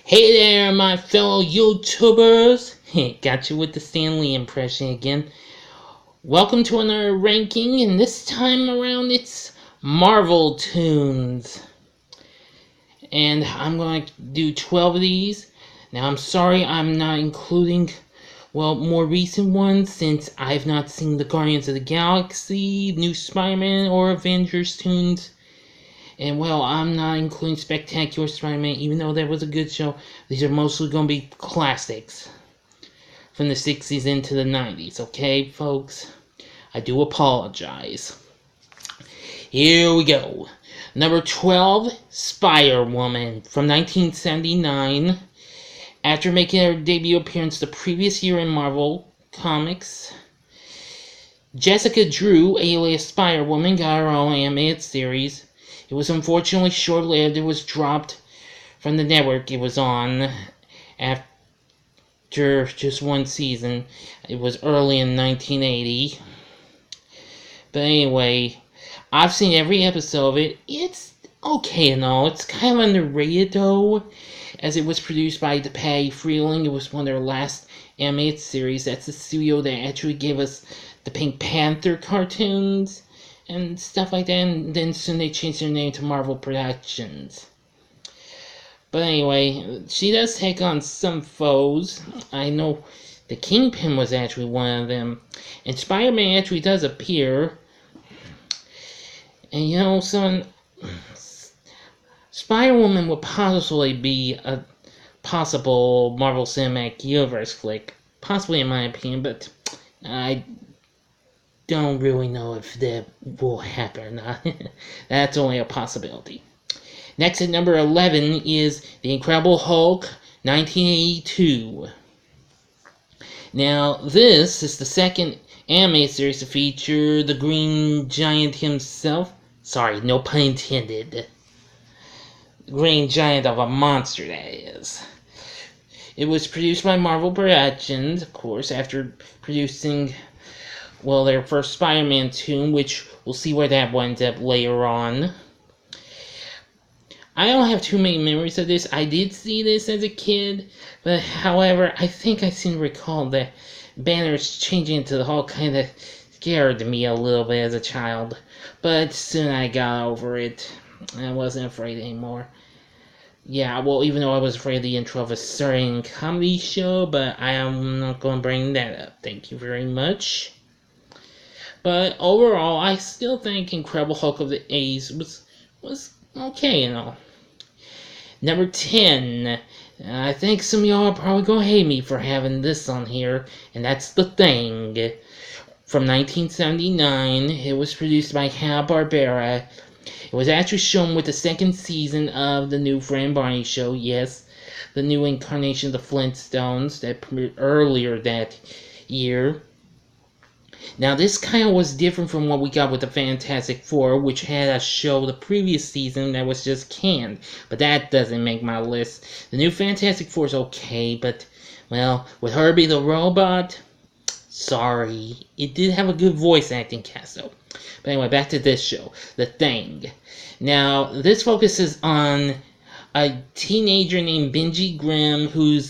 Hey there, my fellow YouTubers! Got you with the Stanley impression again. Welcome to another ranking, and this time around it's Marvel Toons. And I'm going to do 12 of these. Now, I'm sorry I'm not including, more recent ones, since I've not seen the Guardians of the Galaxy, New Spider-Man, or Avengers Toons. And I'm not including Spectacular Spider-Man, even though that was a good show. These are mostly going to be classics from the 60s into the 90s, okay, folks? I do apologize. Here we go. Number 12, Spider-Woman from 1979. After making her debut appearance the previous year in Marvel Comics, Jessica Drew, alias Spider-Woman, got her own animated series. It was unfortunately short-lived. It was dropped from the network it was on after just one season. It was early in 1980. But anyway, I've seen every episode of it. It's okay and all. It's kind of underrated though, as it was produced by the Patty Freeling. It was one of their last animated series. That's the studio that actually gave us the Pink Panther cartoons and stuff like that, and then soon they changed their name to Marvel Productions. But anyway, she does take on some foes. I know the Kingpin was actually one of them, and Spider-Man actually does appear. And Spider-Woman would possibly be a possible Marvel Cinematic Universe flick, possibly in my opinion, but I don't really know if that will happen or not. That's only a possibility. Next at number 11 is The Incredible Hulk, 1982. Now, this is the second anime series to feature the Green Giant himself. Sorry, no pun intended. Green Giant of a monster, that is. It was produced by Marvel Productions, of course, after producing their first Spider-Man toon, which we'll see where that winds up later on. I don't have too many memories of this. I did see this as a kid, but however, I think I seem to recall that Banner's changing into the Hulk kind of scared me a little bit as a child. But soon I got over it. I wasn't afraid anymore. Yeah, even though I was afraid of the intro of a certain comedy show, but I am not going to bring that up. Thank you very much. But overall, I still think Incredible Hulk of the 80s was okay and all. Number 10. I think some of y'all are probably going to hate me for having this on here, and that's The Thing. From 1979, it was produced by Hanna-Barbera. It was actually shown with the second season of the new Fred and Barney show, yes, the new incarnation of the Flintstones that premiered earlier that year. Now, this kind of was different from what we got with the Fantastic Four, which had a show the previous season that was just canned. But that doesn't make my list. The new Fantastic Four is okay, but, with Herbie the Robot, sorry. It did have a good voice acting cast, though. But anyway, back to this show, The Thing. Now, this focuses on a teenager named Benji Grimm who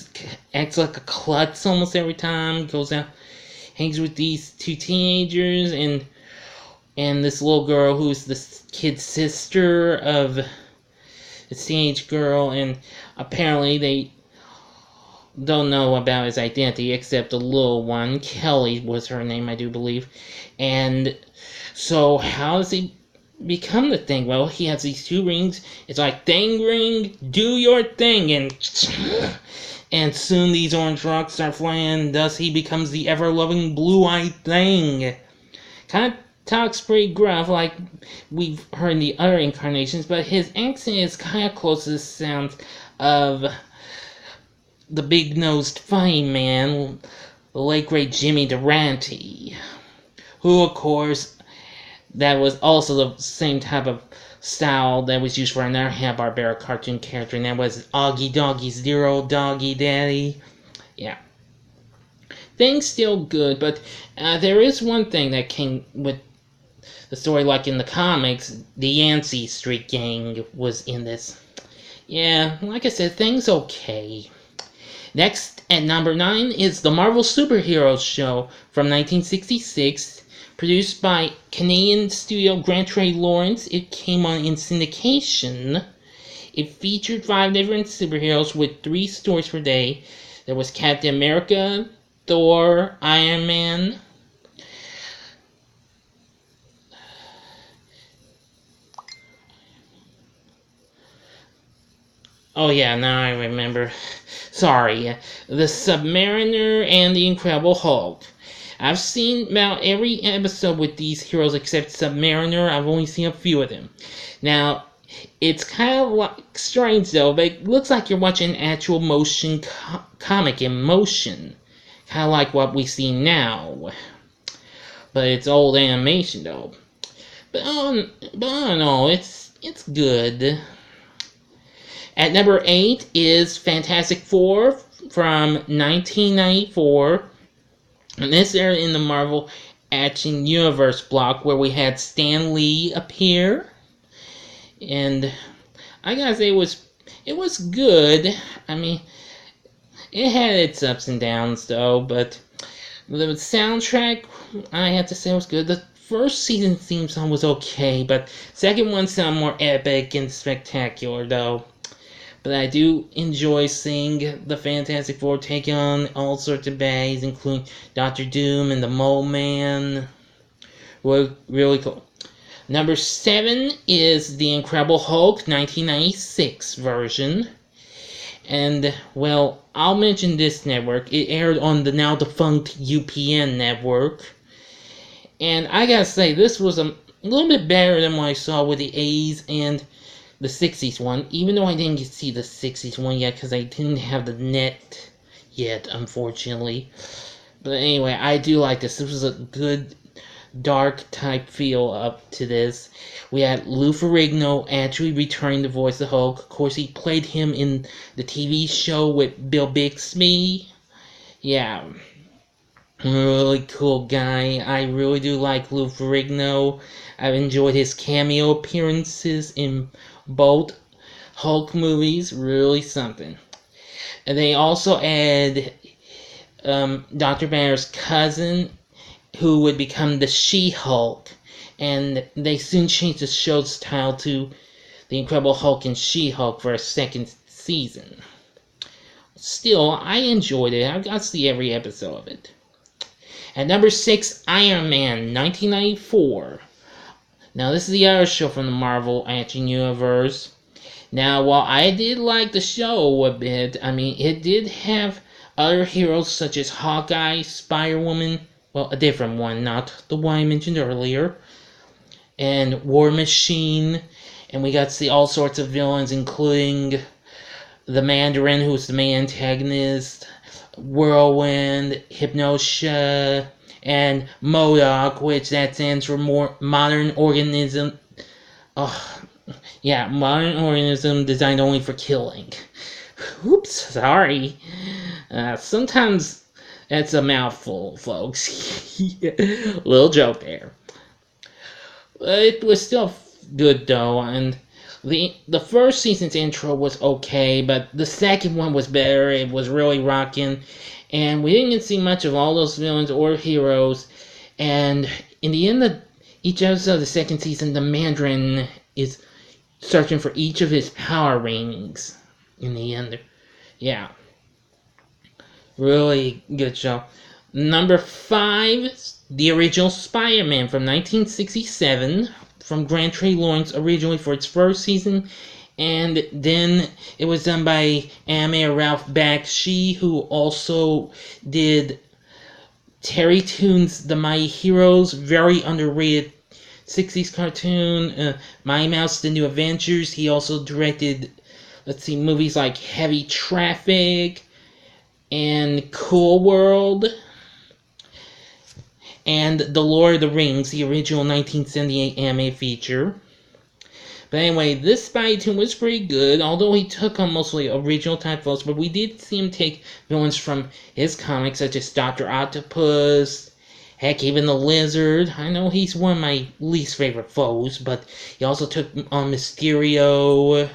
acts like a klutz almost every time, goes out, hangs with these two teenagers and this little girl who's this kid's sister of this teenage girl, and apparently they don't know about his identity except the little one. Kelly was her name, I do believe. And so how does he become the Thing? Well, he has these two rings. It's like, Thing ring, do your thing, and soon these orange rocks start flying, and thus he becomes the ever-loving blue-eyed Thing. Kind of talks pretty gruff, like we've heard in the other incarnations, but his accent is kind of close to the sound of the big-nosed funny man, the late great Jimmy Durante, who, of course, that was also the same type of style that was used for another Hanna-Barbera cartoon character, and that was Augie Doggy's dear old doggy daddy. Yeah. Thing's still good, but there is one thing that came with the story, like in the comics, the Yancey Street Gang was in this. Yeah, like I said, things okay. Next, at number 9, is the Marvel Superheroes show from 1966, produced by Canadian studio Grant Trey Lawrence. It came on in syndication. It featured 5 different superheroes with 3 stories per day. There was Captain America, Thor, Iron Man. Oh yeah, now I remember. Sorry. The Submariner and the Incredible Hulk. I've seen about every episode with these heroes except Submariner. I've only seen a few of them. Now, it's kind of like strange though, but it looks like you're watching an actual motion comic in motion. Kind of like what we see now. But it's old animation though. But I don't know, it's good. At number 8 is Fantastic Four from 1994. And this aired in the Marvel Action Universe block where we had Stan Lee appear. And I gotta say it was good. I mean, it had its ups and downs though, but the soundtrack I have to say was good. The first season theme song was okay, but second one sounded more epic and spectacular though. But I do enjoy seeing the Fantastic Four take on all sorts of baddies, including Doctor Doom and the Mole Man. Really cool. Number 7 is the Incredible Hulk 1996 version. And, well, I'll mention this network. It aired on the now defunct UPN network. And I gotta say, this was a little bit better than what I saw with the 80s and the 60s one, even though I didn't get to see the 60s one yet because I didn't have the net yet, unfortunately. But anyway, I do like this. This was a good, dark type feel up to this. We had Lou Ferrigno actually returning the voice of Hulk. Of course, he played him in the TV show with Bill Bixby. Yeah, really cool guy. I really do like Lou Ferrigno. I've enjoyed his cameo appearances in both Hulk movies. Really something. And they also add Dr. Banner's cousin, who would become the She-Hulk. And they soon changed the show's title to The Incredible Hulk and She-Hulk for a second season. Still, I enjoyed it. I got to see every episode of it. At number 6, Iron Man 1994. Now, this is the other show from the Marvel Action Universe. Now, while I did like the show a bit, I mean, it did have other heroes such as Hawkeye, Spider-Woman, well, a different one, not the one I mentioned earlier, and War Machine, and we got to see all sorts of villains, including the Mandarin, who was the main antagonist, Whirlwind, Hypnosha, and MODOK, which that stands for more modern organism. Modern organism designed only for killing. Oops, sorry. Sometimes that's a mouthful, folks. Little joke there. It was still good though, and the first season's intro was okay, but the second one was better. It was really rocking, and we didn't get to see much of all those villains or heroes. And in the end of each episode of the second season, the Mandarin is searching for each of his power rings. In the end, yeah, really good show. Number 5, the original Spider-Man from 1967. From Grant Trey Lawrence originally for its first season, and then it was done by animator Ralph Bakshi, who also did Terry Toons' The Mighty Heroes, very underrated 60s cartoon, Mighty Mouse: The New Adventures. He also directed, movies like Heavy Traffic and Cool World, and The Lord of the Rings, the original 1978 anime feature. But anyway, this Spidey Toon was pretty good, although he took on mostly original type foes, but we did see him take villains from his comics, such as Dr. Octopus, heck, even the Lizard. I know he's one of my least favorite foes, but he also took on Mysterio,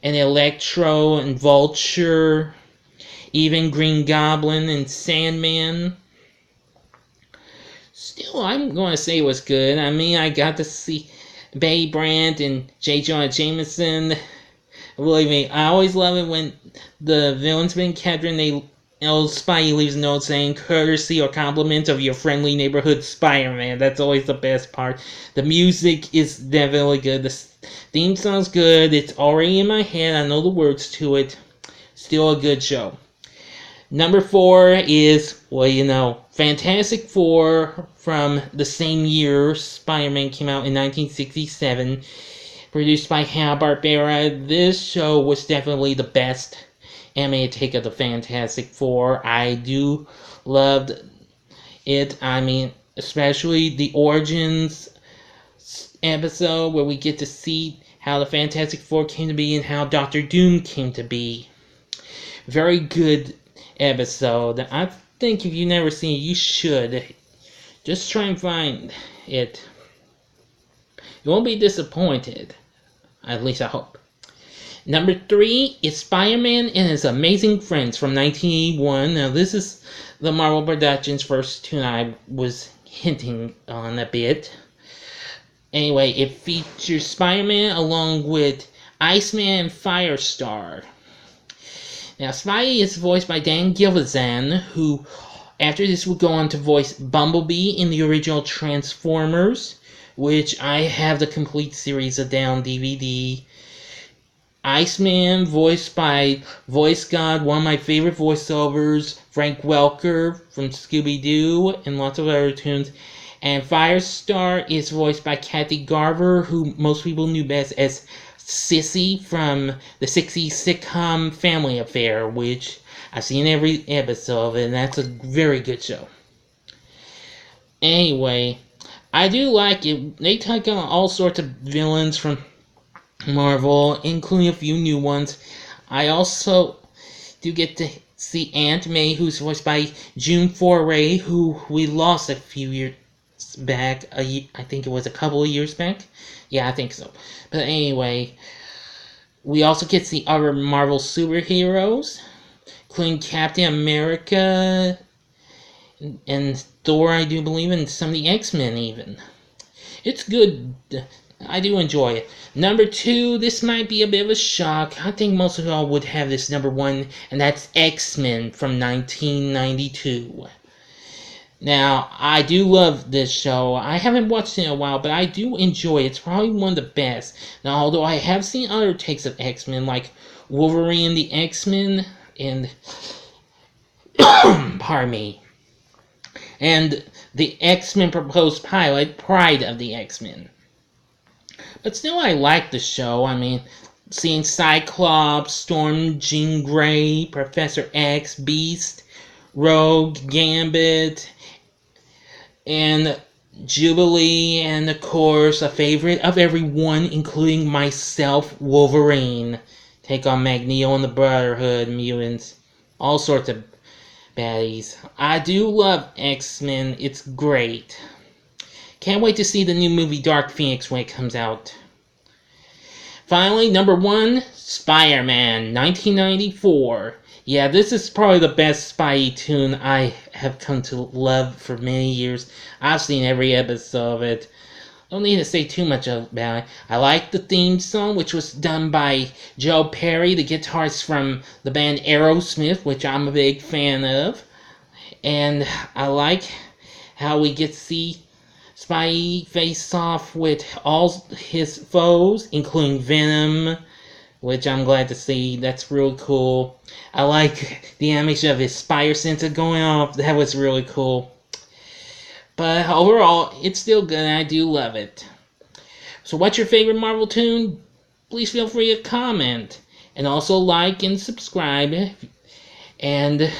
and Electro and Vulture, even Green Goblin and Sandman. Still, I'm going to say it was good. I mean, I got to see Betty Brant and J. Jonah Jameson. Believe me, I always love it when the villain's been captured and Spidey leaves a note saying courtesy or compliment of your friendly neighborhood Spider-Man. That's always the best part. The music is definitely good. The theme song's good. It's already in my head. I know the words to it. Still a good show. Number 4 is, well, you know, Fantastic Four from the same year Spider-Man came out in 1967. Produced by Hanna-Barbera. This show was definitely the best animated take of the Fantastic Four. I do loved it. I mean, especially the Origins episode where we get to see how the Fantastic Four came to be and how Doctor Doom came to be. Very good episode. I think if you've never seen it, you should. Just try and find it. You won't be disappointed. At least I hope. Number 3 is Spider-Man and His Amazing Friends from 1981. Now this is the Marvel Productions first tune I was hinting on a bit. Anyway, it features Spider-Man along with Iceman and Firestar. Now, Spidey is voiced by Dan Gilvezan, who after this would go on to voice Bumblebee in the original Transformers, which I have the complete series of down DVD. Iceman, voiced by Voice God, one of my favorite voiceovers, Frank Welker from Scooby-Doo, and lots of other tunes. And Firestar is voiced by Kathy Garver, who most people knew best as Sissy from the 60s sitcom Family Affair, which I've seen every episode of it, and that's a very good show. Anyway, I do like it. They take on all sorts of villains from Marvel, including a few new ones. I also do get to see Aunt May, who's voiced by June Foray, who we lost a few years back. I think it was a couple of years back. Yeah, I think so. But anyway, we also get to see other Marvel superheroes, including Captain America and Thor, I do believe, and some of the X-Men even. It's good. I do enjoy it. Number 2, this might be a bit of a shock. I think most of y'all would have this number 1, and that's X-Men from 1992. Now, I do love this show. I haven't watched it in a while, but I do enjoy it. It's probably one of the best. Now, although I have seen other takes of X-Men, like Wolverine the X-Men, and pardon me, and the X-Men proposed pilot, Pride of the X-Men. But still, I like the show. I mean, seeing Cyclops, Storm, Jean Grey, Professor X, Beast, Rogue, Gambit, and Jubilee, and of course, a favorite of everyone, including myself, Wolverine, take on Magneto and the Brotherhood, mutants, all sorts of baddies. I do love X-Men. It's great. Can't wait to see the new movie Dark Phoenix when it comes out. Finally, number 1, Spider-Man, 1994. Yeah, this is probably the best Spidey tune I have come to love for many years. I've seen every episode of it. Don't need to say too much about it. I like the theme song, which was done by Joe Perry, the guitarist from the band Aerosmith, which I'm a big fan of. And I like how we get to see Spidey face off with all his foes, including Venom, which I'm glad to see. That's really cool. I like the animation of his spider sensor going off. That was really cool. But overall, it's still good and I do love it. So what's your favorite Marvel tune? Please feel free to comment. And also like and subscribe. And,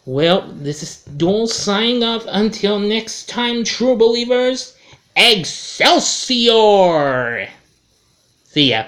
well, this is Duel signing off. Until next time, true believers, Excelsior! See ya.